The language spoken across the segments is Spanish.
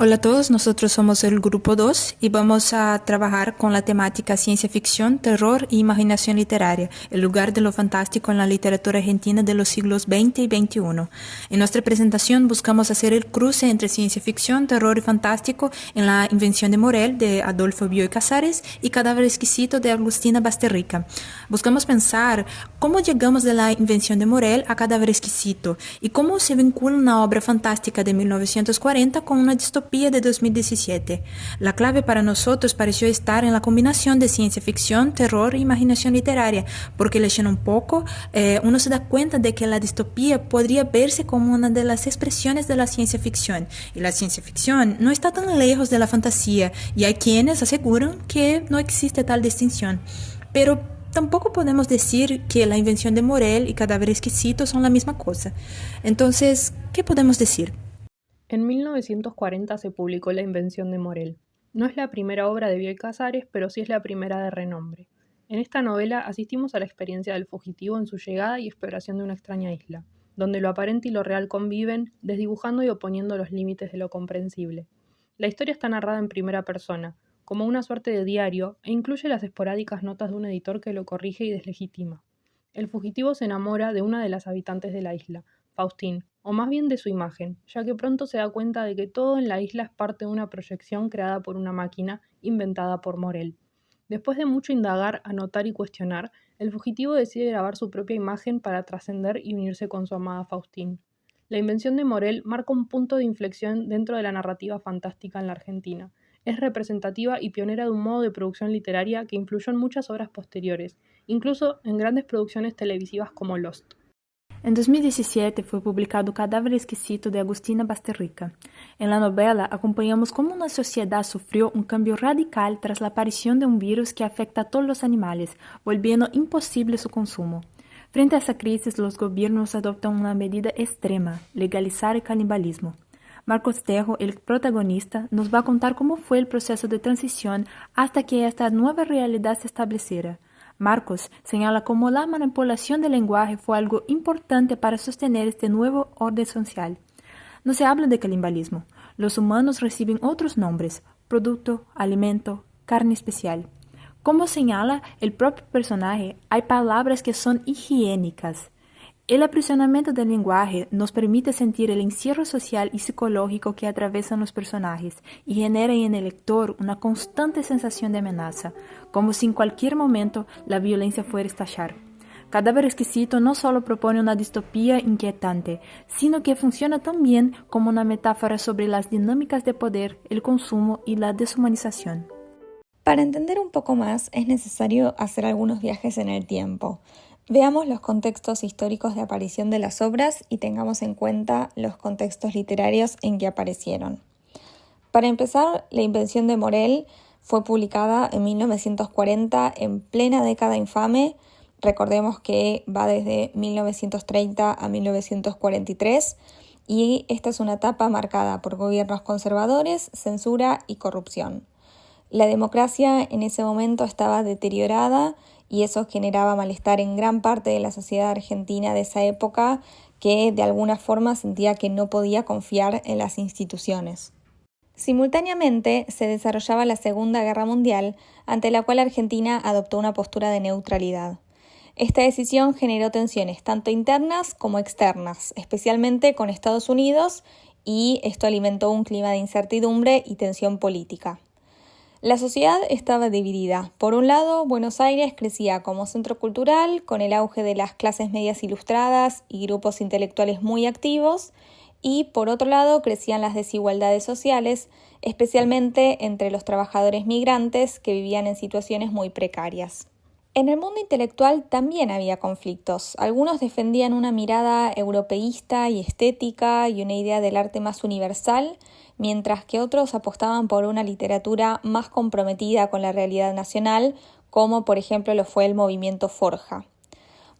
Hola a todos, nosotros somos el Grupo 2 y vamos a trabajar con la temática ciencia ficción, terror e imaginación literaria, el lugar de lo fantástico en la literatura argentina de los siglos XX y XXI. En nuestra presentación buscamos hacer el cruce entre ciencia ficción, terror y fantástico en La invención de Morel de Adolfo Bioy Casares y Cadáver exquisito de Agustina Basterrica. Buscamos pensar cómo llegamos de La invención de Morel a Cadáver exquisito y cómo se vincula una obra fantástica de 1940 con una distopía de 2017. La clave para nosotros pareció estar en la combinación de ciencia ficción, terror e imaginación literaria, porque leyendo un poco, uno se da cuenta de que la distopía podría verse como una de las expresiones de la ciencia ficción, y la ciencia ficción no está tan lejos de la fantasía, y hay quienes aseguran que no existe tal distinción. Pero tampoco podemos decir que La invención de Morel y Cadáver exquisito son la misma cosa. Entonces, ¿qué podemos decir? En 1940 se publicó La invención de Morel. No es la primera obra de Bioy Casares, pero sí es la primera de renombre. En esta novela asistimos a la experiencia del fugitivo en su llegada y exploración de una extraña isla, donde lo aparente y lo real conviven, desdibujando y oponiendo los límites de lo comprensible. La historia está narrada en primera persona, como una suerte de diario, e incluye las esporádicas notas de un editor que lo corrige y deslegitima. El fugitivo se enamora de una de las habitantes de la isla, Faustín, o más bien de su imagen, ya que pronto se da cuenta de que todo en la isla es parte de una proyección creada por una máquina inventada por Morel. Después de mucho indagar, anotar y cuestionar, el fugitivo decide grabar su propia imagen para trascender y unirse con su amada Faustín. La invención de Morel marca un punto de inflexión dentro de la narrativa fantástica en la Argentina. Es representativa y pionera de un modo de producción literaria que influyó en muchas obras posteriores, incluso en grandes producciones televisivas como Lost. En 2017 fue publicado Cadáver exquisito de Agustina Basterrica. En la novela acompanhamos cómo una sociedad sufrió un cambio radical tras la aparición de un virus que afecta a todos los animales, volviendo imposible su consumo. Frente a esa crisis, los gobiernos adoptan una medida extrema: legalizar el canibalismo. Marcos Tejo, el protagonista, nos va a contar cómo fue el proceso de transición hasta que esta nueva realidad se estableciera. Marcos señala cómo la manipulación del lenguaje fue algo importante para sostener este nuevo orden social. No se habla de canibalismo. Los humanos reciben otros nombres: producto, alimento, carne especial. Como señala el propio personaje, hay palabras que son higiénicas. El aprisionamiento del lenguaje nos permite sentir el encierro social y psicológico que atraviesan los personajes y genera en el lector una constante sensación de amenaza, como si en cualquier momento la violencia fuera a estallar. Cadáver exquisito no solo propone una distopía inquietante, sino que funciona también como una metáfora sobre las dinámicas de poder, el consumo y la deshumanización. Para entender un poco más es necesario hacer algunos viajes en el tiempo. Veamos los contextos históricos de aparición de las obras y tengamos en cuenta los contextos literarios en que aparecieron. Para empezar, La invención de Morel fue publicada en 1940 en plena década infame. Recordemos que va desde 1930 a 1943 y esta es una etapa marcada por gobiernos conservadores, censura y corrupción. La democracia en ese momento estaba deteriorada y eso generaba malestar en gran parte de la sociedad argentina de esa época, que de alguna forma sentía que no podía confiar en las instituciones. Simultáneamente se desarrollaba la Segunda Guerra Mundial, ante la cual Argentina adoptó una postura de neutralidad. Esta decisión generó tensiones tanto internas como externas, especialmente con Estados Unidos, y esto alimentó un clima de incertidumbre y tensión política. La sociedad estaba dividida. Por un lado, Buenos Aires crecía como centro cultural, con el auge de las clases medias ilustradas y grupos intelectuales muy activos, y por otro lado crecían las desigualdades sociales, especialmente entre los trabajadores migrantes que vivían en situaciones muy precarias. En el mundo intelectual también había conflictos. Algunos defendían una mirada europeísta y estética y una idea del arte más universal, mientras que otros apostaban por una literatura más comprometida con la realidad nacional, como por ejemplo lo fue el movimiento Forja.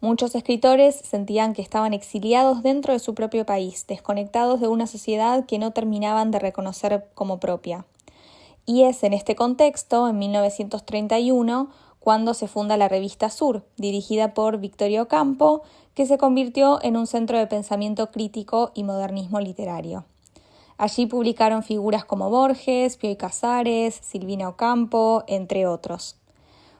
Muchos escritores sentían que estaban exiliados dentro de su propio país, desconectados de una sociedad que no terminaban de reconocer como propia. Y es en este contexto, en 1931, cuando se funda la revista Sur, dirigida por Victorio Ocampo, que se convirtió en un centro de pensamiento crítico y modernismo literario. Allí publicaron figuras como Borges, Bioy Casares, Silvina Ocampo, entre otros.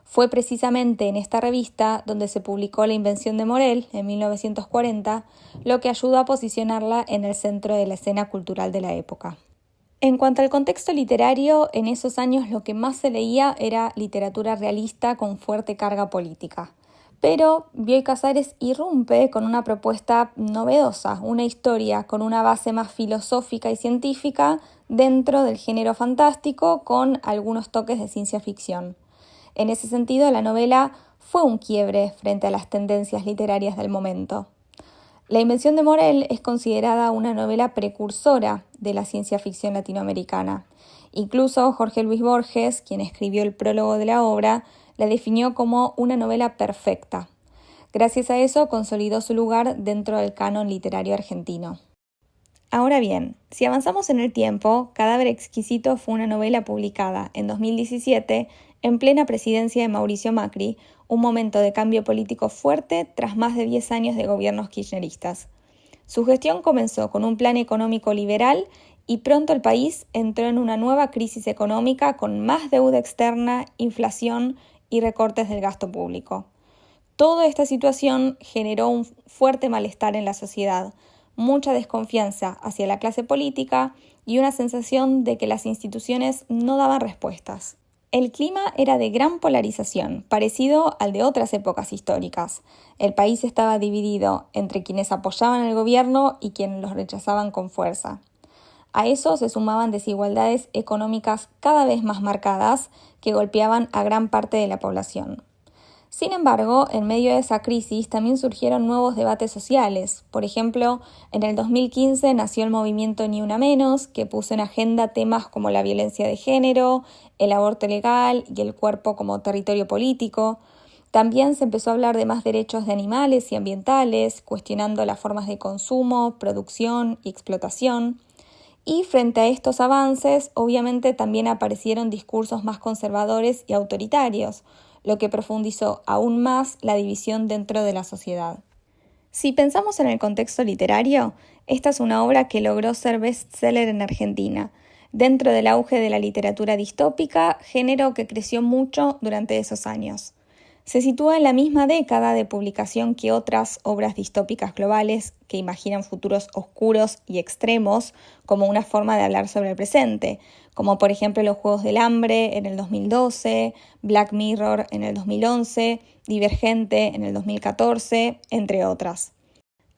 Fue precisamente en esta revista donde se publicó La invención de Morel, en 1940, lo que ayudó a posicionarla en el centro de la escena cultural de la época. En cuanto al contexto literario, en esos años lo que más se leía era literatura realista con fuerte carga política. Pero Bioy Casares irrumpe con una propuesta novedosa, una historia con una base más filosófica y científica dentro del género fantástico con algunos toques de ciencia ficción. En ese sentido, la novela fue un quiebre frente a las tendencias literarias del momento. La invención de Morel es considerada una novela precursora de la ciencia ficción latinoamericana. Incluso Jorge Luis Borges, quien escribió el prólogo de la obra, la definió como una novela perfecta. Gracias a eso consolidó su lugar dentro del canon literario argentino. Ahora bien, si avanzamos en el tiempo, Cadáver Exquisito fue una novela publicada en 2017 en plena presidencia de Mauricio Macri, un momento de cambio político fuerte tras más de 10 años de gobiernos kirchneristas. Su gestión comenzó con un plan económico liberal y pronto el país entró en una nueva crisis económica con más deuda externa, inflación y recortes del gasto público. Toda esta situación generó un fuerte malestar en la sociedad, mucha desconfianza hacia la clase política y una sensación de que las instituciones no daban respuestas. El clima era de gran polarización, parecido al de otras épocas históricas. El país estaba dividido entre quienes apoyaban al gobierno y quienes los rechazaban con fuerza. A eso se sumaban desigualdades económicas cada vez más marcadas que golpeaban a gran parte de la población. Sin embargo, en medio de esa crisis también surgieron nuevos debates sociales. Por ejemplo, en el 2015 nació el movimiento Ni Una Menos, que puso en agenda temas como la violencia de género, el aborto legal y el cuerpo como territorio político. También se empezó a hablar de más derechos de animales y ambientales, cuestionando las formas de consumo, producción y explotación. Y frente a estos avances, obviamente también aparecieron discursos más conservadores y autoritarios, lo que profundizó aún más la división dentro de la sociedad. Si pensamos en el contexto literario, esta es una obra que logró ser bestseller en Argentina, dentro del auge de la literatura distópica, género que creció mucho durante esos años. Se sitúa en la misma década de publicación que otras obras distópicas globales que imaginan futuros oscuros y extremos como una forma de hablar sobre el presente, como por ejemplo Los Juegos del Hambre en el 2012, Black Mirror en el 2011, Divergente en el 2014, entre otras.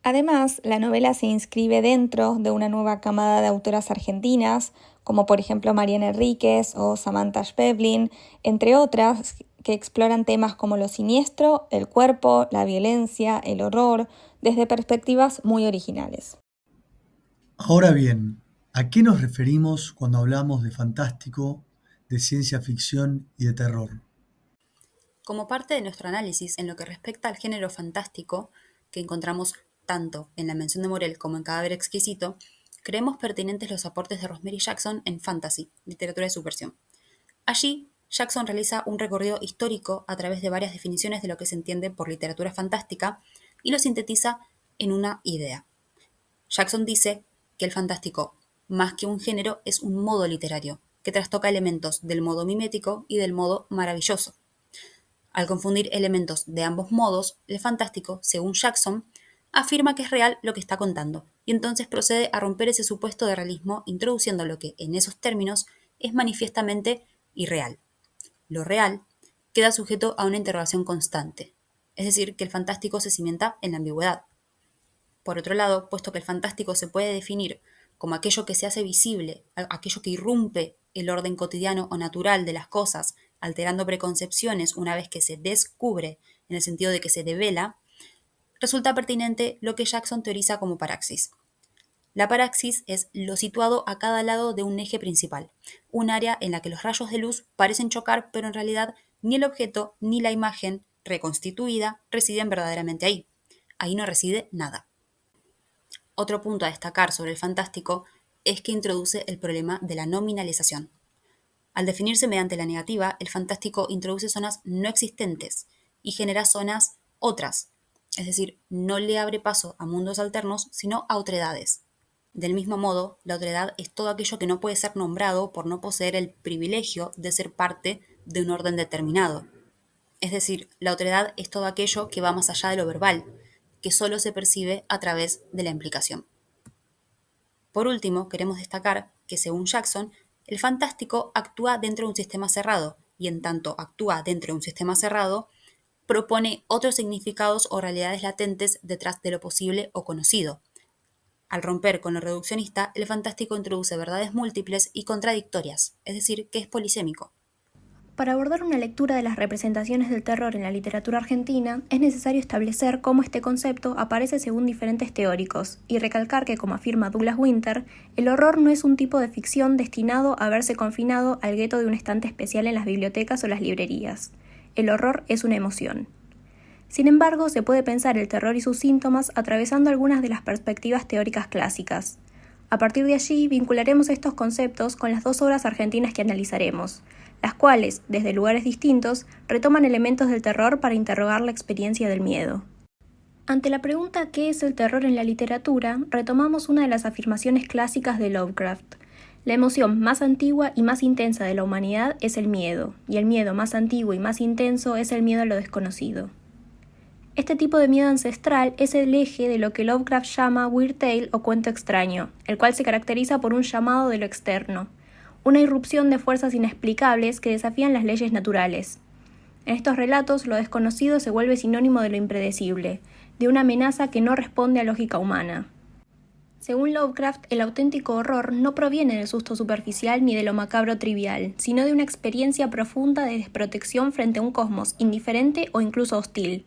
Además, la novela se inscribe dentro de una nueva camada de autoras argentinas, como por ejemplo Mariana Enríquez o Samantha Schweblin, entre otras, que exploran temas como lo siniestro, el cuerpo, la violencia, el horror, desde perspectivas muy originales. Ahora bien, ¿a qué nos referimos cuando hablamos de fantástico, de ciencia ficción y de terror? Como parte de nuestro análisis en lo que respecta al género fantástico, que encontramos tanto en La Invención de Morel como en Cadáver Exquisito, creemos pertinentes los aportes de Rosemary Jackson en Fantasy, literatura de subversión. Allí, Jackson realiza un recorrido histórico a través de varias definiciones de lo que se entiende por literatura fantástica y lo sintetiza en una idea. Jackson dice que el fantástico, más que un género, es un modo literario, que trastoca elementos del modo mimético y del modo maravilloso. Al confundir elementos de ambos modos, el fantástico, según Jackson, afirma que es real lo que está contando, y entonces procede a romper ese supuesto de realismo introduciendo lo que, en esos términos, es manifiestamente irreal. Lo real queda sujeto a una interrogación constante, es decir, que el fantástico se cimienta en la ambigüedad. Por otro lado, puesto que el fantástico se puede definir como aquello que se hace visible, aquello que irrumpe el orden cotidiano o natural de las cosas, alterando preconcepciones una vez que se descubre, en el sentido de que se devela, resulta pertinente lo que Jackson teoriza como paraxis. La paraxis es lo situado a cada lado de un eje principal, un área en la que los rayos de luz parecen chocar, pero en realidad ni el objeto ni la imagen reconstituida residen verdaderamente ahí. Ahí no reside nada. Otro punto a destacar sobre el fantástico es que introduce el problema de la nominalización. Al definirse mediante la negativa, el fantástico introduce zonas no existentes y genera zonas otras, es decir, no le abre paso a mundos alternos, sino a otredades. Del mismo modo, la otredad es todo aquello que no puede ser nombrado por no poseer el privilegio de ser parte de un orden determinado. Es decir, la otredad es todo aquello que va más allá de lo verbal, que solo se percibe a través de la implicación. Por último, queremos destacar que, según Jackson, el fantástico actúa dentro de un sistema cerrado, y en tanto actúa dentro de un sistema cerrado, propone otros significados o realidades latentes detrás de lo posible o conocido. Al romper con lo reduccionista, el fantástico introduce verdades múltiples y contradictorias, es decir, que es polisémico. Para abordar una lectura de las representaciones del terror en la literatura argentina, es necesario establecer cómo este concepto aparece según diferentes teóricos, y recalcar que, como afirma Douglas Winter, el horror no es un tipo de ficción destinado a verse confinado al gueto de un estante especial en las bibliotecas o las librerías. El horror es una emoción. Sin embargo, se puede pensar el terror y sus síntomas atravesando algunas de las perspectivas teóricas clásicas. A partir de allí, vincularemos estos conceptos con las dos obras argentinas que analizaremos, las cuales, desde lugares distintos, retoman elementos del terror para interrogar la experiencia del miedo. Ante la pregunta ¿qué es el terror en la literatura?, retomamos una de las afirmaciones clásicas de Lovecraft. La emoción más antigua y más intensa de la humanidad es el miedo, y el miedo más antiguo y más intenso es el miedo a lo desconocido. Este tipo de miedo ancestral es el eje de lo que Lovecraft llama Weird Tale o cuento extraño, el cual se caracteriza por un llamado de lo externo, una irrupción de fuerzas inexplicables que desafían las leyes naturales. En estos relatos, lo desconocido se vuelve sinónimo de lo impredecible, de una amenaza que no responde a lógica humana. Según Lovecraft, el auténtico horror no proviene del susto superficial ni de lo macabro trivial, sino de una experiencia profunda de desprotección frente a un cosmos indiferente o incluso hostil.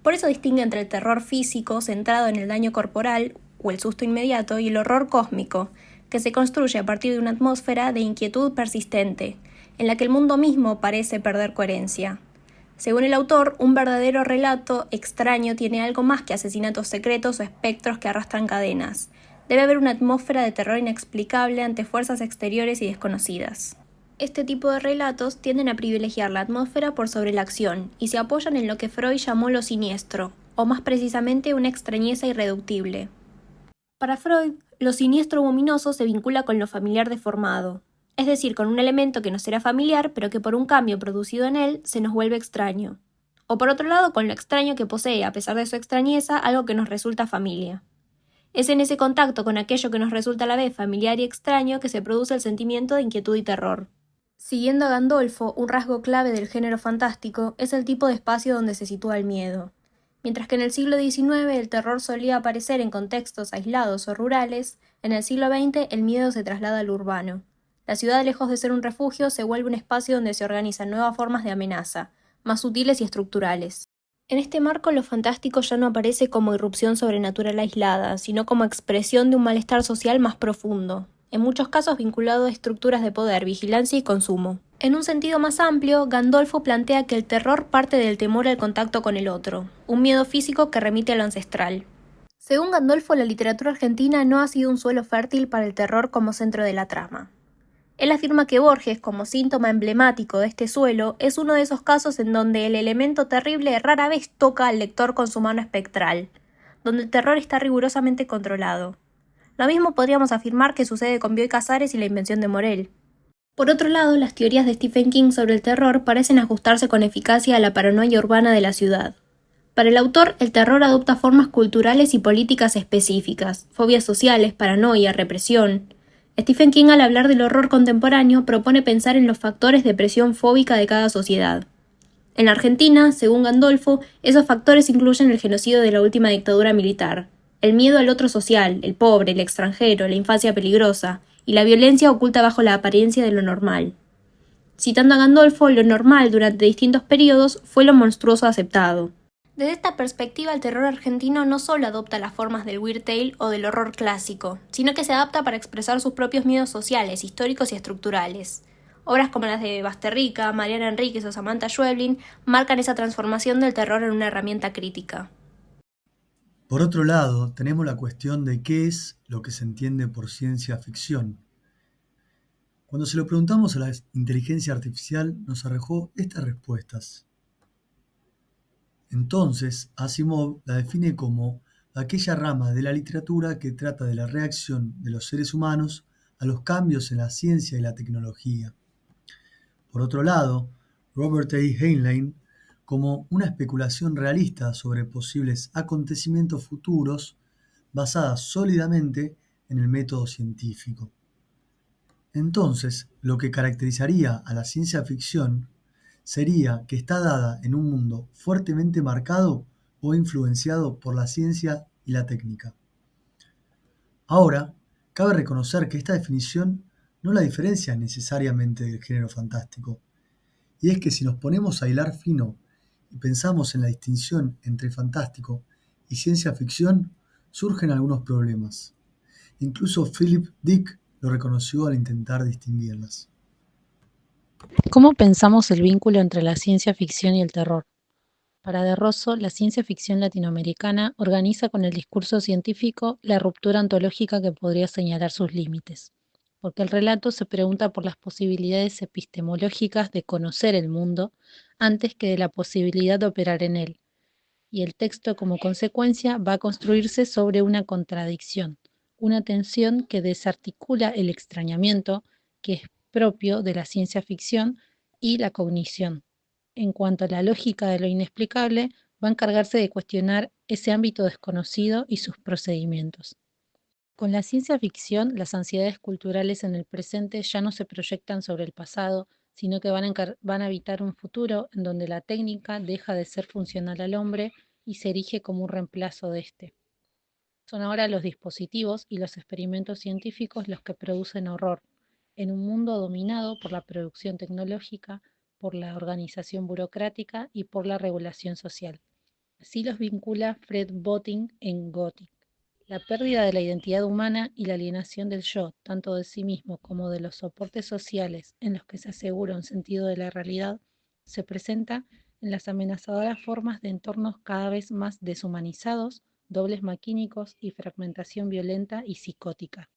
Por eso distingue entre el terror físico, centrado en el daño corporal o el susto inmediato, y el horror cósmico, que se construye a partir de una atmósfera de inquietud persistente, en la que el mundo mismo parece perder coherencia. Según el autor, un verdadero relato extraño tiene algo más que asesinatos secretos o espectros que arrastran cadenas. Debe haber una atmósfera de terror inexplicable ante fuerzas exteriores y desconocidas. Este tipo de relatos tienden a privilegiar la atmósfera por sobre la acción y se apoyan en lo que Freud llamó lo siniestro, o más precisamente una extrañeza irreductible. Para Freud, lo siniestro o ominoso se vincula con lo familiar deformado, es decir, con un elemento que nos era familiar pero que por un cambio producido en él se nos vuelve extraño. O por otro lado, con lo extraño que posee, a pesar de su extrañeza, algo que nos resulta familia. Es en ese contacto con aquello que nos resulta a la vez familiar y extraño que se produce el sentimiento de inquietud y terror. Siguiendo a Gandolfo, un rasgo clave del género fantástico es el tipo de espacio donde se sitúa el miedo. Mientras que en el siglo XIX el terror solía aparecer en contextos aislados o rurales, en el siglo XX el miedo se traslada al urbano. La ciudad, lejos de ser un refugio, se vuelve un espacio donde se organizan nuevas formas de amenaza, más sutiles y estructurales. En este marco, lo fantástico ya no aparece como irrupción sobrenatural aislada, sino como expresión de un malestar social más profundo, en muchos casos vinculado a estructuras de poder, vigilancia y consumo. En un sentido más amplio, Gandolfo plantea que el terror parte del temor al contacto con el otro, un miedo físico que remite a lo ancestral. Según Gandolfo, la literatura argentina no ha sido un suelo fértil para el terror como centro de la trama. Él afirma que Borges, como síntoma emblemático de este suelo, es uno de esos casos en donde el elemento terrible rara vez toca al lector con su mano espectral, donde el terror está rigurosamente controlado. Lo mismo podríamos afirmar que sucede con Bioy Casares y la invención de Morel. Por otro lado, las teorías de Stephen King sobre el terror parecen ajustarse con eficacia a la paranoia urbana de la ciudad. Para el autor, el terror adopta formas culturales y políticas específicas, fobias sociales, paranoia, represión. Stephen King, al hablar del horror contemporáneo, propone pensar en los factores de presión fóbica de cada sociedad. En la Argentina, según Gandolfo, esos factores incluyen el genocidio de la última dictadura militar, el miedo al otro social, el pobre, el extranjero, la infancia peligrosa, y la violencia oculta bajo la apariencia de lo normal. Citando a Gandolfo, lo normal durante distintos periodos fue lo monstruoso aceptado. Desde esta perspectiva, el terror argentino no solo adopta las formas del weird tale o del horror clásico, sino que se adapta para expresar sus propios miedos sociales, históricos y estructurales. Obras como las de Basterrica, Mariana Enríquez o Samantha Schweblin marcan esa transformación del terror en una herramienta crítica. Por otro lado, tenemos la cuestión de qué es lo que se entiende por ciencia ficción. Cuando se lo preguntamos a la inteligencia artificial, nos arrojó estas respuestas. Entonces, Asimov la define como aquella rama de la literatura que trata de la reacción de los seres humanos a los cambios en la ciencia y la tecnología. Por otro lado, Robert A. Heinlein como una especulación realista sobre posibles acontecimientos futuros basada sólidamente en el método científico. Entonces, lo que caracterizaría a la ciencia ficción sería que está dada en un mundo fuertemente marcado o influenciado por la ciencia y la técnica. Ahora, cabe reconocer que esta definición no la diferencia necesariamente del género fantástico, y es que si nos ponemos a hilar fino y pensamos en la distinción entre fantástico y ciencia ficción, surgen algunos problemas. Incluso Philip Dick lo reconoció al intentar distinguirlas. ¿Cómo pensamos el vínculo entre la ciencia ficción y el terror? Para De Rosso, la ciencia ficción latinoamericana organiza con el discurso científico la ruptura ontológica que podría señalar sus límites, porque el relato se pregunta por las posibilidades epistemológicas de conocer el mundo antes que de la posibilidad de operar en él, y el texto como consecuencia va a construirse sobre una contradicción, una tensión que desarticula el extrañamiento que es propio de la ciencia ficción y la cognición. En cuanto a la lógica de lo inexplicable, va a encargarse de cuestionar ese ámbito desconocido y sus procedimientos. Con la ciencia ficción, las ansiedades culturales en el presente ya no se proyectan sobre el pasado, sino que van a habitar un futuro en donde la técnica deja de ser funcional al hombre y se erige como un reemplazo de éste. Son ahora los dispositivos y los experimentos científicos los que producen horror, en un mundo dominado por la producción tecnológica, por la organización burocrática y por la regulación social. Así los vincula Fred Botting en Gothic. La pérdida de la identidad humana y la alienación del yo, tanto de sí mismo como de los soportes sociales en los que se asegura un sentido de la realidad, se presenta en las amenazadoras formas de entornos cada vez más deshumanizados, dobles maquínicos y fragmentación violenta y psicótica.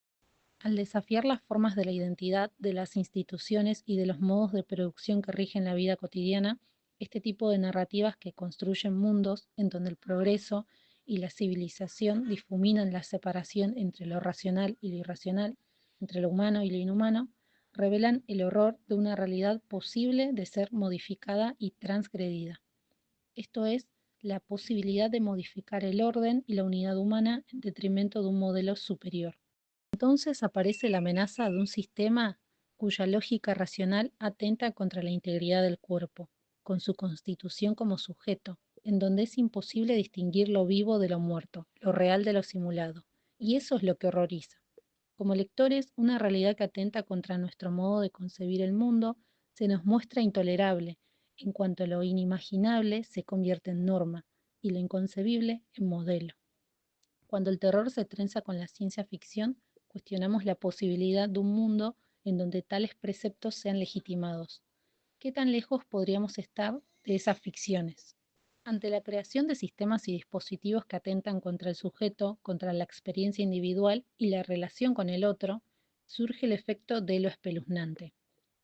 Al desafiar las formas de la identidad, de las instituciones y de los modos de producción que rigen la vida cotidiana, este tipo de narrativas que construyen mundos en donde el progreso y la civilización difuminan la separación entre lo racional y lo irracional, entre lo humano y lo inhumano, revelan el horror de una realidad posible de ser modificada y transgredida. Esto es, la posibilidad de modificar el orden y la unidad humana en detrimento de un modelo superior. Entonces aparece la amenaza de un sistema cuya lógica racional atenta contra la integridad del cuerpo, con su constitución como sujeto, en donde es imposible distinguir lo vivo de lo muerto, lo real de lo simulado. Y eso es lo que horroriza. Como lectores, una realidad que atenta contra nuestro modo de concebir el mundo se nos muestra intolerable, en cuanto lo inimaginable se convierte en norma y lo inconcebible en modelo. Cuando el terror se trenza con la ciencia ficción, cuestionamos la posibilidad de un mundo en donde tales preceptos sean legitimados. ¿Qué tan lejos podríamos estar de esas ficciones? Ante la creación de sistemas y dispositivos que atentan contra el sujeto, contra la experiencia individual y la relación con el otro, surge el efecto de lo espeluznante.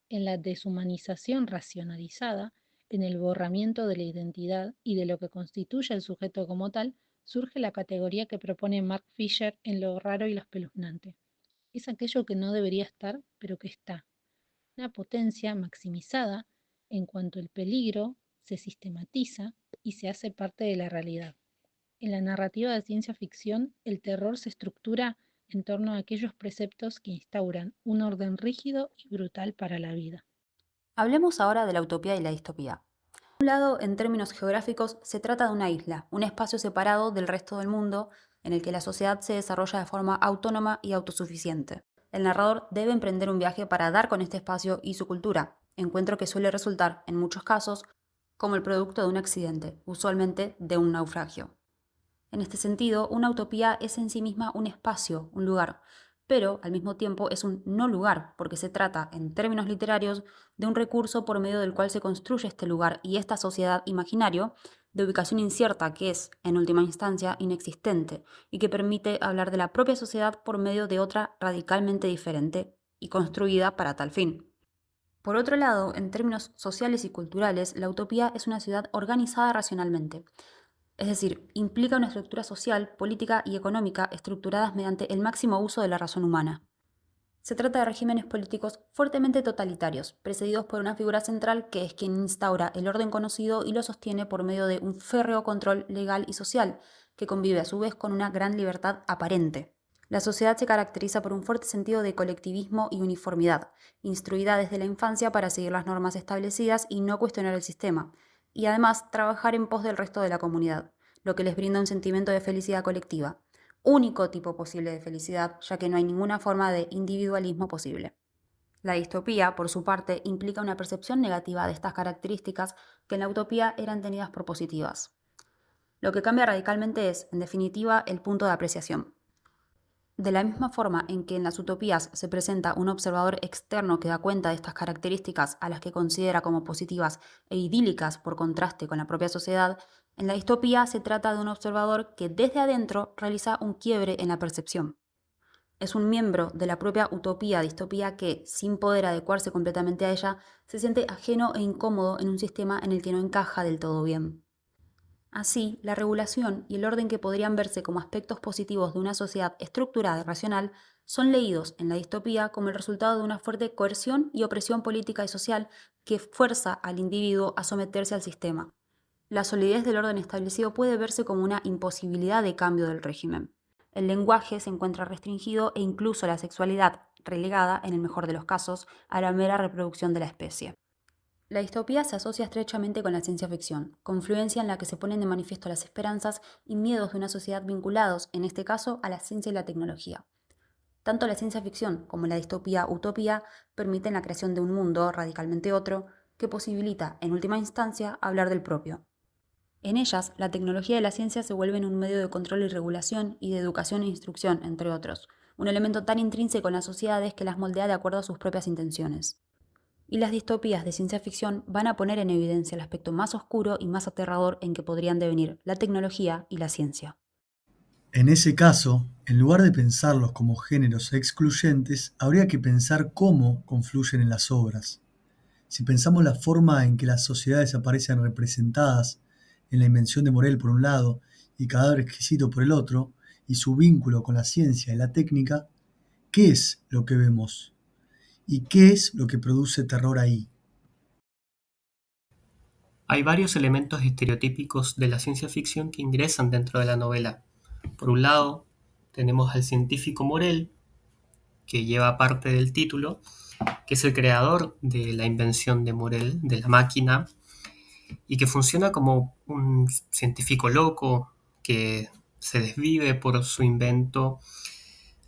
En la deshumanización racionalizada, en el borramiento de la identidad y de lo que constituye el sujeto como tal, surge la categoría que propone Mark Fisher en lo raro y lo espeluznante. Es aquello que no debería estar, pero que está. Una potencia maximizada en cuanto el peligro se sistematiza y se hace parte de la realidad. En la narrativa de ciencia ficción, el terror se estructura en torno a aquellos preceptos que instauran un orden rígido y brutal para la vida. Hablemos ahora de la utopía y la distopía. Por un lado, en términos geográficos, se trata de una isla, un espacio separado del resto del mundo en el que la sociedad se desarrolla de forma autónoma y autosuficiente. El narrador debe emprender un viaje para dar con este espacio y su cultura, encuentro que suele resultar, en muchos casos, como el producto de un accidente, usualmente de un naufragio. En este sentido, una utopía es en sí misma un espacio, un lugar, pero al mismo tiempo es un no lugar, porque se trata, en términos literarios, de un recurso por medio del cual se construye este lugar y esta sociedad imaginario de ubicación incierta que es, en última instancia, inexistente y que permite hablar de la propia sociedad por medio de otra radicalmente diferente y construida para tal fin. Por otro lado, en términos sociales y culturales, la utopía es una ciudad organizada racionalmente. Es decir, implica una estructura social, política y económica estructuradas mediante el máximo uso de la razón humana. Se trata de regímenes políticos fuertemente totalitarios, precedidos por una figura central que es quien instaura el orden conocido y lo sostiene por medio de un férreo control legal y social, que convive a su vez con una gran libertad aparente. La sociedad se caracteriza por un fuerte sentido de colectivismo y uniformidad, instruida desde la infancia para seguir las normas establecidas y no cuestionar el sistema, y además trabajar en pos del resto de la comunidad, lo que les brinda un sentimiento de felicidad colectiva, único tipo posible de felicidad, ya que no hay ninguna forma de individualismo posible. La distopía, por su parte, implica una percepción negativa de estas características que en la utopía eran tenidas por positivas. Lo que cambia radicalmente es, en definitiva, el punto de apreciación. De la misma forma en que en las utopías se presenta un observador externo que da cuenta de estas características a las que considera como positivas e idílicas por contraste con la propia sociedad, en la distopía se trata de un observador que desde adentro realiza un quiebre en la percepción. Es un miembro de la propia utopía-distopía que, sin poder adecuarse completamente a ella, se siente ajeno e incómodo en un sistema en el que no encaja del todo bien. Así, la regulación y el orden que podrían verse como aspectos positivos de una sociedad estructurada y racional son leídos en la distopía como el resultado de una fuerte coerción y opresión política y social que fuerza al individuo a someterse al sistema. La solidez del orden establecido puede verse como una imposibilidad de cambio del régimen. El lenguaje se encuentra restringido e incluso la sexualidad relegada, en el mejor de los casos, a la mera reproducción de la especie. La distopía se asocia estrechamente con la ciencia ficción, confluencia en la que se ponen de manifiesto las esperanzas y miedos de una sociedad vinculados, en este caso, a la ciencia y la tecnología. Tanto la ciencia ficción como la distopía-utopía permiten la creación de un mundo radicalmente otro que posibilita, en última instancia, hablar del propio. En ellas, la tecnología y la ciencia se vuelven un medio de control y regulación y de educación e instrucción, entre otros, un elemento tan intrínseco en las sociedades que las moldea de acuerdo a sus propias intenciones. Y las distopías de ciencia ficción van a poner en evidencia el aspecto más oscuro y más aterrador en que podrían devenir la tecnología y la ciencia. En ese caso, en lugar de pensarlos como géneros excluyentes, habría que pensar cómo confluyen en las obras. Si pensamos la forma en que las sociedades aparecen representadas en la invención de Morel por un lado y Cadáver exquisito por el otro, y su vínculo con la ciencia y la técnica, ¿qué es lo que vemos? ¿Y qué es lo que produce terror ahí? Hay varios elementos estereotípicos de la ciencia ficción que ingresan dentro de la novela. Por un lado, tenemos al científico Morel, que lleva parte del título, que es el creador de la invención de Morel, de la máquina, y que funciona como un científico loco que se desvive por su invento,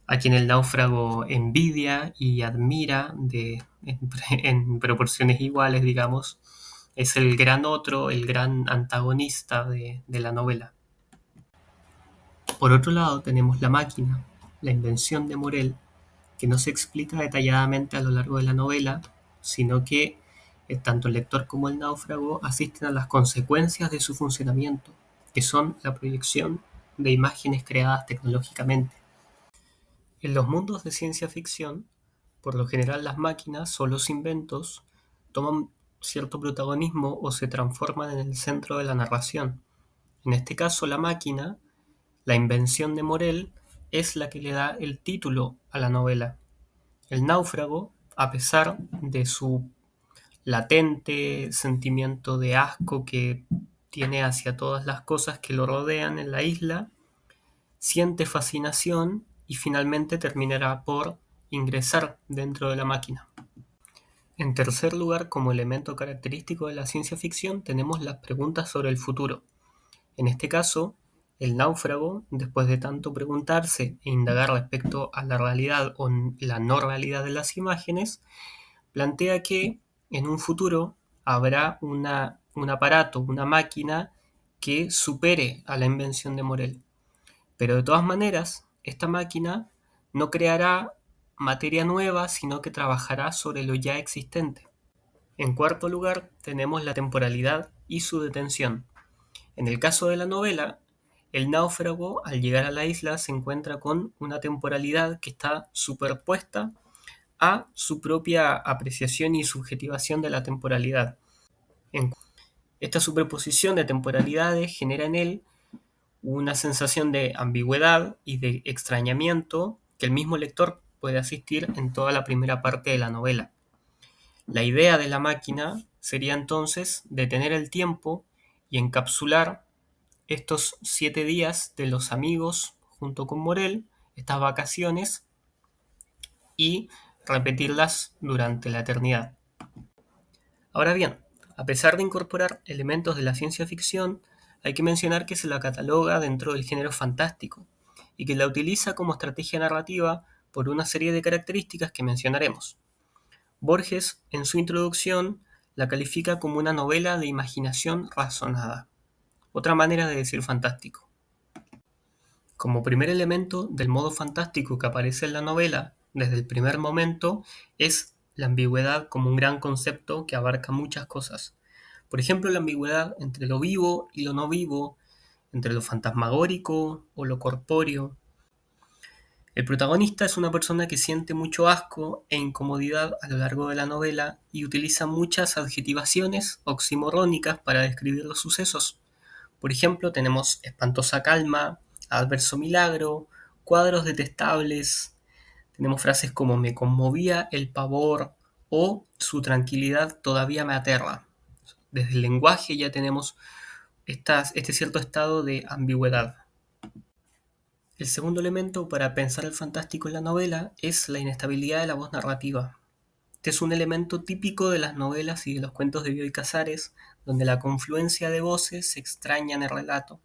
a quien el náufrago envidia y admira en proporciones iguales, digamos. Es el gran otro, el gran antagonista de la novela. Por otro lado, tenemos la máquina, la invención de Morel, que no se explica detalladamente a lo largo de la novela, sino que tanto el lector como el náufrago asisten a las consecuencias de su funcionamiento, que son la proyección de imágenes creadas tecnológicamente. En los mundos de ciencia ficción, por lo general las máquinas o los inventos toman cierto protagonismo o se transforman en el centro de la narración. En este caso, la máquina, la invención de Morel, es la que le da el título a la novela. El náufrago, a pesar de su latente sentimiento de asco que tiene hacia todas las cosas que lo rodean en la isla, siente fascinación y finalmente terminará por ingresar dentro de la máquina. En tercer lugar, como elemento característico de la ciencia ficción, tenemos las preguntas sobre el futuro. En este caso, el náufrago, después de tanto preguntarse e indagar respecto a la realidad o la no realidad de las imágenes, plantea que en un futuro habrá un aparato, una máquina que supere a la invención de Morel. Pero de todas maneras, esta máquina no creará materia nueva, sino que trabajará sobre lo ya existente. En cuarto lugar, tenemos la temporalidad y su detención. En el caso de la novela, el náufrago, al llegar a la isla, se encuentra con una temporalidad que está superpuesta a su propia apreciación y subjetivación de la temporalidad. Esta superposición de temporalidades genera en él una sensación de ambigüedad y de extrañamiento que el mismo lector puede asistir en toda la primera parte de la novela. La idea de la máquina sería entonces detener el tiempo y encapsular estos 7 días de los amigos junto con Morel, estas vacaciones, y repetirlas durante la eternidad. Ahora bien, a pesar de incorporar elementos de la ciencia ficción, hay que mencionar que se la cataloga dentro del género fantástico y que la utiliza como estrategia narrativa por una serie de características que mencionaremos. Borges, en su introducción, la califica como una novela de imaginación razonada, otra manera de decir fantástico. Como primer elemento del modo fantástico que aparece en la novela, desde el primer momento, es la ambigüedad como un gran concepto que abarca muchas cosas. Por ejemplo, la ambigüedad entre lo vivo y lo no vivo, entre lo fantasmagórico o lo corpóreo. El protagonista es una persona que siente mucho asco e incomodidad a lo largo de la novela y utiliza muchas adjetivaciones oximorónicas para describir los sucesos. Por ejemplo, tenemos espantosa calma, adverso milagro, cuadros detestables. Tenemos frases como me conmovía el pavor o su tranquilidad todavía me aterra. Desde el lenguaje ya tenemos este cierto estado de ambigüedad. El segundo elemento para pensar el fantástico en la novela es la inestabilidad de la voz narrativa. Este es un elemento típico de las novelas y de los cuentos de Bioy Casares, donde la confluencia de voces se extraña en el relato.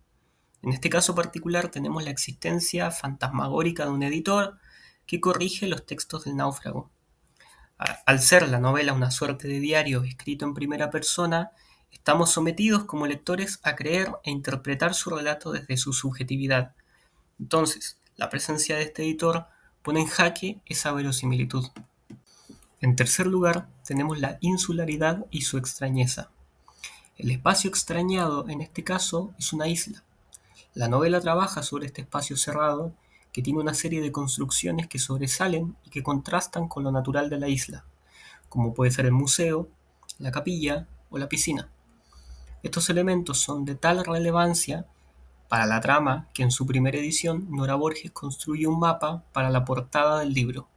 En este caso particular tenemos la existencia fantasmagórica de un editor que corrige los textos del náufrago. Al ser la novela una suerte de diario escrito en primera persona, estamos sometidos como lectores a creer e interpretar su relato desde su subjetividad. Entonces, la presencia de este editor pone en jaque esa verosimilitud. En tercer lugar, tenemos la insularidad y su extrañeza. El espacio extrañado en este caso es una isla. La novela trabaja sobre este espacio cerrado que tiene una serie de construcciones que sobresalen y que contrastan con lo natural de la isla, como puede ser el museo, la capilla o la piscina. Estos elementos son de tal relevancia para la trama que en su primera edición Nora Borges construye un mapa para la portada del libro.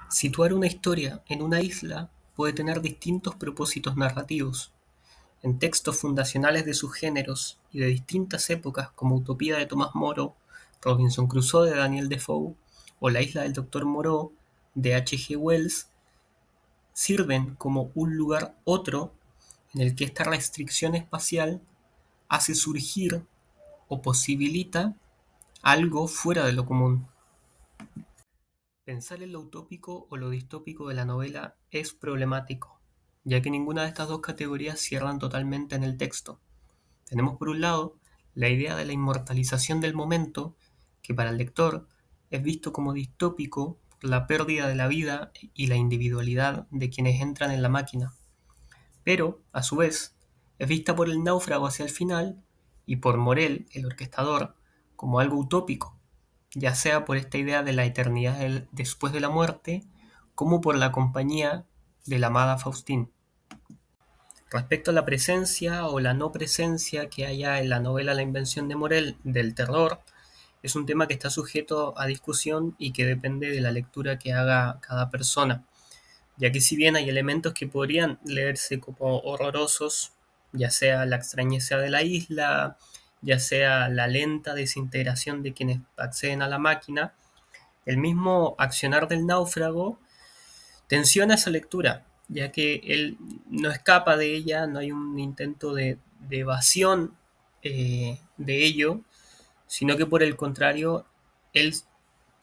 Situar una historia en una isla puede tener distintos propósitos narrativos. En textos fundacionales de sus géneros y de distintas épocas como Utopía de Tomás Moro, Robinson Crusoe de Daniel Defoe o La isla del Dr. Moreau de H. G. Wells, sirven como un lugar otro en el que esta restricción espacial hace surgir o posibilita algo fuera de lo común. Pensar en lo utópico o lo distópico de la novela es problemático, ya que ninguna de estas dos categorías cierran totalmente en el texto. Tenemos por un lado la idea de la inmortalización del momento, que para el lector es visto como distópico por la pérdida de la vida y la individualidad de quienes entran en la máquina. Pero, a su vez, es vista por el náufrago hacia el final y por Morel, el orquestador, como algo utópico, ya sea por esta idea de la eternidad después de la muerte, como por la compañía de la amada Faustine. Respecto a la presencia o la no presencia que haya en la novela La invención de Morel del terror, es un tema que está sujeto a discusión y que depende de la lectura que haga cada persona, ya que si bien hay elementos que podrían leerse como horrorosos, ya sea la extrañeza de la isla, ya sea la lenta desintegración de quienes acceden a la máquina, el mismo accionar del náufrago tensiona esa lectura, ya que él no escapa de ella, no hay un intento de evasión de ello, sino que por el contrario, él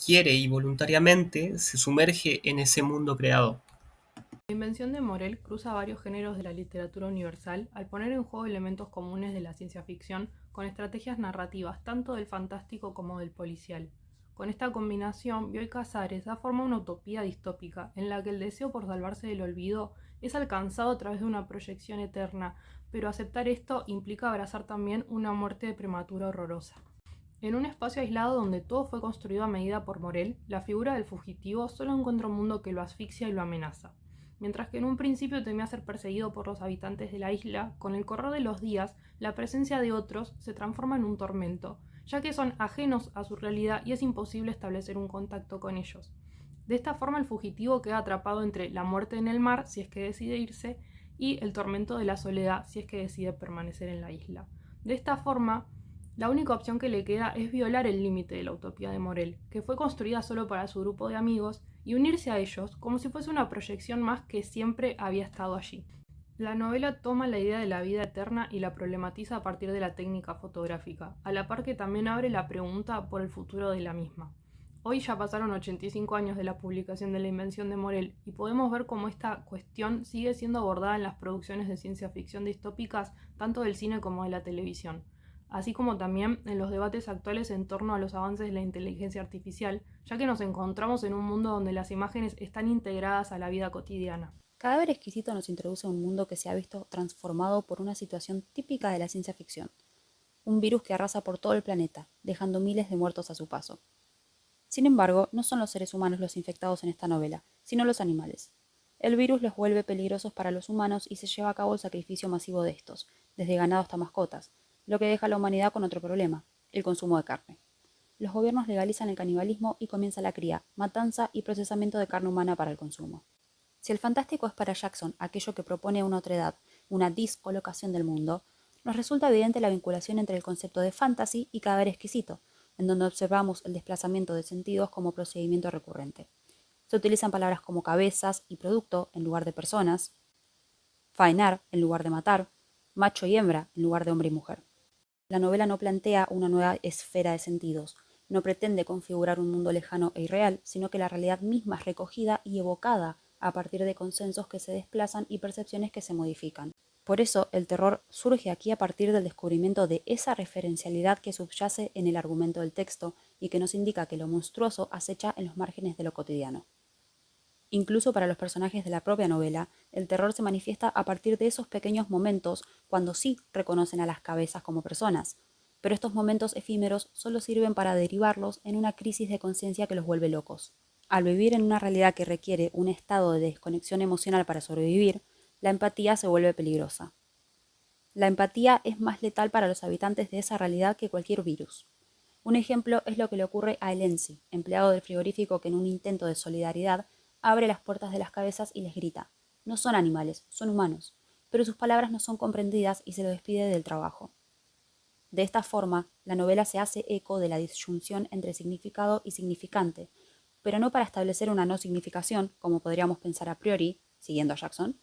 quiere y voluntariamente se sumerge en ese mundo creado. La invención de Morel cruza varios géneros de la literatura universal al poner en juego elementos comunes de la ciencia ficción con estrategias narrativas tanto del fantástico como del policial. Con esta combinación, Bioy Casares da forma a una utopía distópica en la que el deseo por salvarse del olvido es alcanzado a través de una proyección eterna, pero aceptar esto implica abrazar también una muerte prematura horrorosa. En un espacio aislado donde todo fue construido a medida por Morel, la figura del fugitivo solo encuentra un mundo que lo asfixia y lo amenaza. Mientras que en un principio temía ser perseguido por los habitantes de la isla, con el correr de los días, la presencia de otros se transforma en un tormento, ya que son ajenos a su realidad y es imposible establecer un contacto con ellos. De esta forma el fugitivo queda atrapado entre la muerte en el mar, si es que decide irse, y el tormento de la soledad, si es que decide permanecer en la isla. De esta forma, la única opción que le queda es violar el límite de la utopía de Morel, que fue construida solo para su grupo de amigos, y unirse a ellos como si fuese una proyección más que siempre había estado allí. La novela toma la idea de la vida eterna y la problematiza a partir de la técnica fotográfica, a la par que también abre la pregunta por el futuro de la misma. Hoy ya pasaron 85 años de la publicación de La invención de Morel y podemos ver cómo esta cuestión sigue siendo abordada en las producciones de ciencia ficción distópicas tanto del cine como de la televisión, así como también en los debates actuales en torno a los avances de la inteligencia artificial, ya que nos encontramos en un mundo donde las imágenes están integradas a la vida cotidiana. Cadáver exquisito nos introduce a un mundo que se ha visto transformado por una situación típica de la ciencia ficción, un virus que arrasa por todo el planeta, dejando miles de muertos a su paso. Sin embargo, no son los seres humanos los infectados en esta novela, sino los animales. El virus los vuelve peligrosos para los humanos y se lleva a cabo el sacrificio masivo de estos, desde ganado hasta mascotas, lo que deja a la humanidad con otro problema, el consumo de carne. Los gobiernos legalizan el canibalismo y comienza la cría, matanza y procesamiento de carne humana para el consumo. Si el fantástico es para Jackson aquello que propone una otredad, una discolocación del mundo, nos resulta evidente la vinculación entre el concepto de fantasy y cadáver exquisito, en donde observamos el desplazamiento de sentidos como procedimiento recurrente. Se utilizan palabras como cabezas y producto en lugar de personas, faenar en lugar de matar, macho y hembra en lugar de hombre y mujer. La novela no plantea una nueva esfera de sentidos, no pretende configurar un mundo lejano e irreal, sino que la realidad misma es recogida y evocada a partir de consensos que se desplazan y percepciones que se modifican. Por eso, el terror surge aquí a partir del descubrimiento de esa referencialidad que subyace en el argumento del texto y que nos indica que lo monstruoso acecha en los márgenes de lo cotidiano. Incluso para los personajes de la propia novela, el terror se manifiesta a partir de esos pequeños momentos cuando sí reconocen a las cabezas como personas, pero estos momentos efímeros solo sirven para derivarlos en una crisis de conciencia que los vuelve locos. Al vivir en una realidad que requiere un estado de desconexión emocional para sobrevivir, la empatía se vuelve peligrosa. La empatía es más letal para los habitantes de esa realidad que cualquier virus. Un ejemplo es lo que le ocurre a Elensi, empleado del frigorífico que en un intento de solidaridad abre las puertas de las cabezas y les grita: no son animales, son humanos, pero sus palabras no son comprendidas y se lo despide del trabajo. De esta forma, la novela se hace eco de la disyunción entre significado y significante, pero no para establecer una no significación, como podríamos pensar a priori, siguiendo a Jackson,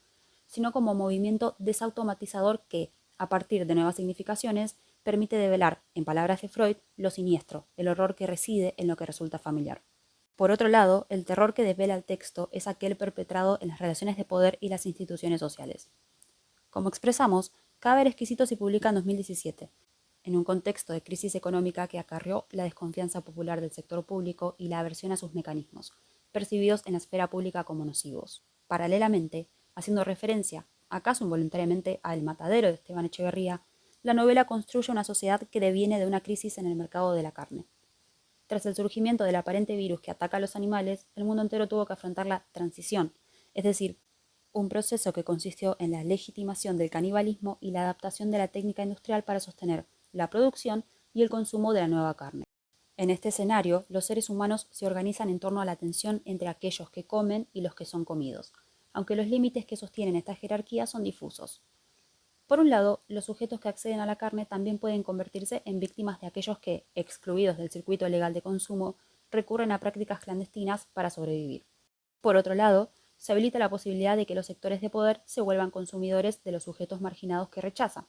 sino como movimiento desautomatizador que, a partir de nuevas significaciones, permite develar, en palabras de Freud, lo siniestro, el horror que reside en lo que resulta familiar. Por otro lado, el terror que desvela el texto es aquel perpetrado en las relaciones de poder y las instituciones sociales. Como expresamos, Cadáver exquisito se publica en 2017, en un contexto de crisis económica que acarreó la desconfianza popular del sector público y la aversión a sus mecanismos, percibidos en la esfera pública como nocivos. Paralelamente, haciendo referencia, acaso involuntariamente, a El matadero de Esteban Echeverría, la novela construye una sociedad que deviene de una crisis en el mercado de la carne. Tras el surgimiento del aparente virus que ataca a los animales, el mundo entero tuvo que afrontar la transición, es decir, un proceso que consistió en la legitimación del canibalismo y la adaptación de la técnica industrial para sostener la producción y el consumo de la nueva carne. En este escenario, los seres humanos se organizan en torno a la tensión entre aquellos que comen y los que son comidos, aunque los límites que sostienen esta jerarquía son difusos. Por un lado, los sujetos que acceden a la carne también pueden convertirse en víctimas de aquellos que, excluidos del circuito legal de consumo, recurren a prácticas clandestinas para sobrevivir. Por otro lado, se habilita la posibilidad de que los sectores de poder se vuelvan consumidores de los sujetos marginados que rechazan.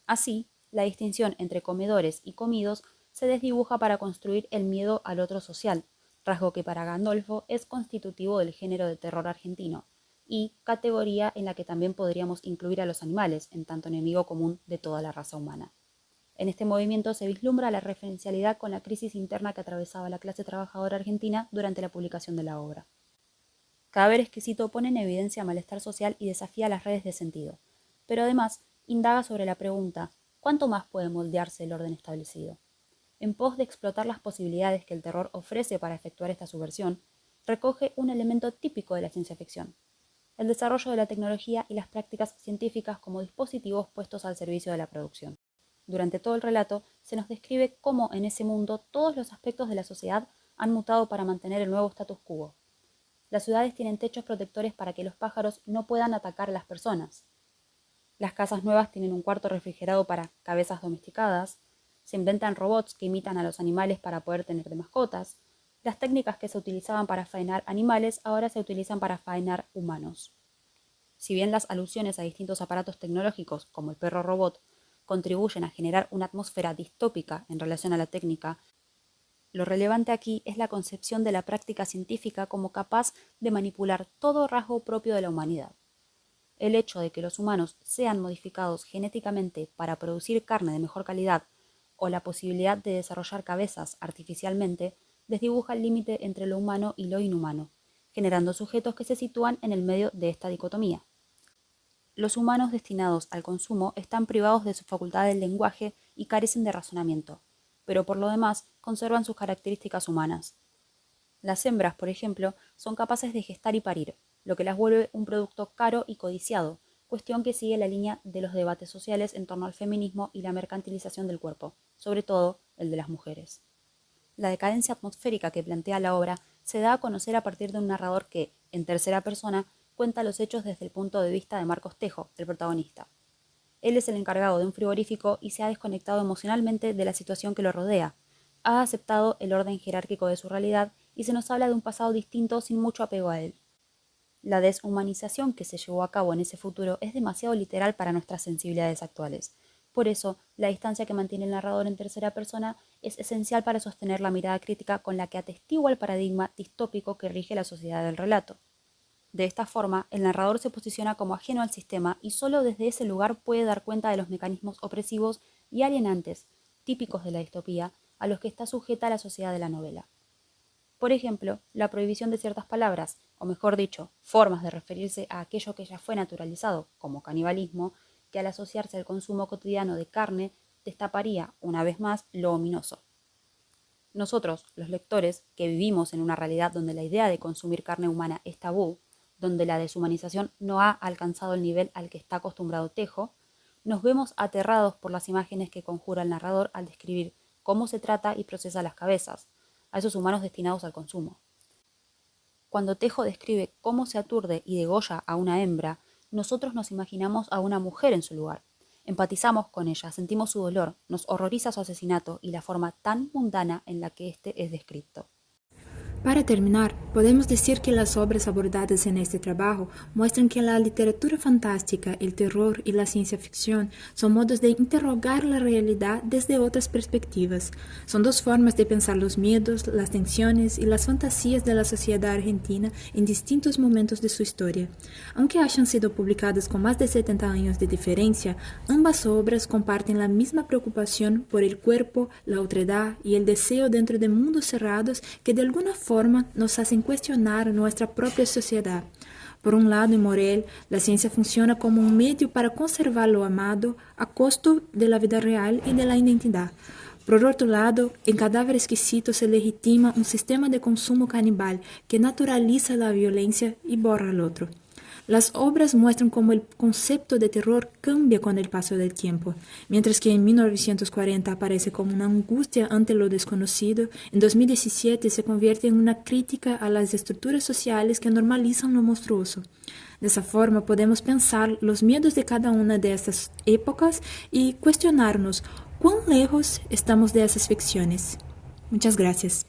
Así, la distinción entre comedores y comidos se desdibuja para construir el miedo al otro social, rasgo que para Gandolfo es constitutivo del género de terror argentino, y categoría en la que también podríamos incluir a los animales, en tanto enemigo común de toda la raza humana. En este movimiento se vislumbra la referencialidad con la crisis interna que atravesaba la clase trabajadora argentina durante la publicación de la obra. Cadáver exquisito pone en evidencia malestar social y desafía las redes de sentido, pero además indaga sobre la pregunta: ¿cuánto más puede moldearse el orden establecido? En pos de explotar las posibilidades que el terror ofrece para efectuar esta subversión, recoge un elemento típico de la ciencia ficción, el desarrollo de la tecnología y las prácticas científicas como dispositivos puestos al servicio de la producción. Durante todo el relato se nos describe cómo en ese mundo todos los aspectos de la sociedad han mutado para mantener el nuevo status quo. Las ciudades tienen techos protectores para que los pájaros no puedan atacar a las personas. Las casas nuevas tienen un cuarto refrigerado para cabezas domesticadas. Se inventan robots que imitan a los animales para poder tener de mascotas. Las técnicas que se utilizaban para faenar animales ahora se utilizan para faenar humanos. Si bien las alusiones a distintos aparatos tecnológicos, como el perro robot, contribuyen a generar una atmósfera distópica en relación a la técnica, lo relevante aquí es la concepción de la práctica científica como capaz de manipular todo rasgo propio de la humanidad. El hecho de que los humanos sean modificados genéticamente para producir carne de mejor calidad o la posibilidad de desarrollar cabezas artificialmente desdibuja el límite entre lo humano y lo inhumano, generando sujetos que se sitúan en el medio de esta dicotomía. Los humanos destinados al consumo están privados de su facultad del lenguaje y carecen de razonamiento, pero por lo demás conservan sus características humanas. Las hembras, por ejemplo, son capaces de gestar y parir, lo que las vuelve un producto caro y codiciado, cuestión que sigue la línea de los debates sociales en torno al feminismo y la mercantilización del cuerpo, sobre todo el de las mujeres. La decadencia atmosférica que plantea la obra se da a conocer a partir de un narrador que, en tercera persona, cuenta los hechos desde el punto de vista de Marcos Tejo, el protagonista. Él es el encargado de un frigorífico y se ha desconectado emocionalmente de la situación que lo rodea. Ha aceptado el orden jerárquico de su realidad y se nos habla de un pasado distinto sin mucho apego a él. La deshumanización que se llevó a cabo en ese futuro es demasiado literal para nuestras sensibilidades actuales. Por eso, la distancia que mantiene el narrador en tercera persona es esencial para sostener la mirada crítica con la que atestigua el paradigma distópico que rige la sociedad del relato. De esta forma, el narrador se posiciona como ajeno al sistema y solo desde ese lugar puede dar cuenta de los mecanismos opresivos y alienantes, típicos de la distopía, a los que está sujeta la sociedad de la novela. Por ejemplo, la prohibición de ciertas palabras, o mejor dicho, formas de referirse a aquello que ya fue naturalizado, como canibalismo, que al asociarse al consumo cotidiano de carne, destaparía, una vez más, lo ominoso. Nosotros, los lectores, que vivimos en una realidad donde la idea de consumir carne humana es tabú, donde la deshumanización no ha alcanzado el nivel al que está acostumbrado Tejo, nos vemos aterrados por las imágenes que conjura el narrador al describir cómo se trata y procesa las cabezas, a esos humanos destinados al consumo. Cuando Tejo describe cómo se aturde y degolla a una hembra, nosotros nos imaginamos a una mujer en su lugar. Empatizamos con ella, sentimos su dolor, nos horroriza su asesinato y la forma tan mundana en la que éste es descrito. Para terminar, podemos decir que las obras abordadas en este trabajo muestran que la literatura fantástica, el terror y la ciencia ficción son modos de interrogar la realidad desde otras perspectivas. Son dos formas de pensar los miedos, las tensiones y las fantasías de la sociedad argentina en distintos momentos de su historia. Aunque hayan sido publicadas con más de 70 años de diferencia, ambas obras comparten la misma preocupación por el cuerpo, la otredad y el deseo dentro de mundos cerrados que de alguna forma nos hacen cuestionar nuestra propia sociedad. Por un lado, en Morel, la ciencia funciona como un medio para conservar lo amado a costo de la vida real y de la identidad. Por otro lado, en Cadáver Exquisito se legitima un sistema de consumo canibal que naturaliza la violencia y borra al otro. Las obras muestran cómo el concepto de terror cambia con el paso del tiempo. Mientras que en 1940 aparece como una angustia ante lo desconocido, en 2017 se convierte en una crítica a las estructuras sociales que normalizan lo monstruoso. De esa forma podemos pensar los miedos de cada una de estas épocas y cuestionarnos cuán lejos estamos de esas ficciones. Muchas gracias.